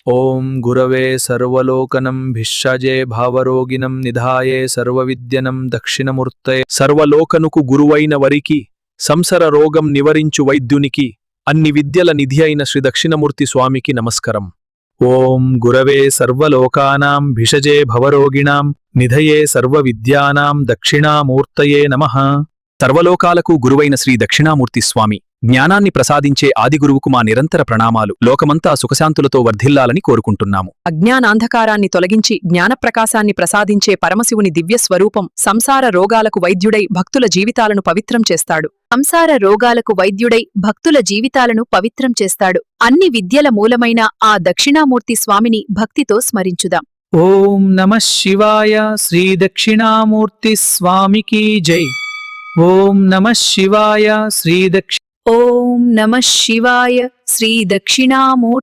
ఓం గురవే సర్వలోకనం భిషజే భావరోగిణం నిధాయే సర్వవిద్యనం దక్షిణమూర్తయే. సర్వలోకనుకు గురువైన వరికి, సంసర రోగం నివరించు వైద్యునికి, అన్ని విద్యల నిధి అయిన శ్రీ దక్షిణమూర్తి స్వామికి నమస్కారం. ఓం గురవే సర్వలోకానాం భిషజే భవరోగిణాం నిధయే సర్వవిద్యానాం దక్షిణామూర్తయే నమః. సర్వలోకాలకు గురువైన శ్రీ దక్షిణామూర్తి స్వామి, జ్ఞానాన్ని ప్రసాదించే ఆదిగురువుకు మా నిరంతర ప్రణామాలు. లోకమంతా సుఖశాంతులతో వర్ధిల్లాలని కోరుకుంటున్నాము. అజ్ఞానాంధకారాన్ని తొలగించి జ్ఞానప్రకాశాన్ని ప్రసాదించే పరమశివుని దివ్య స్వరూపం సంసార రోగాలకు వైద్యుడై భక్తుల జీవితాలను పవిత్రం చేస్తాడు. సంసార రోగాలకు వైద్యుడై భక్తుల జీవితాలను పవిత్రం చేస్తాడు. అన్ని విద్యల మూలమైన ఆ దక్షిణామూర్తి స్వామిని భక్తితో స్మరించుదాం. ఓం నమః శివాయ శ్రీ దక్షిణామూర్తి స్వామికి జై. ఓం నమః శివాయ శ్రీ ఓం నమః శివాయ శ్రీ దక్షిణామూర్తి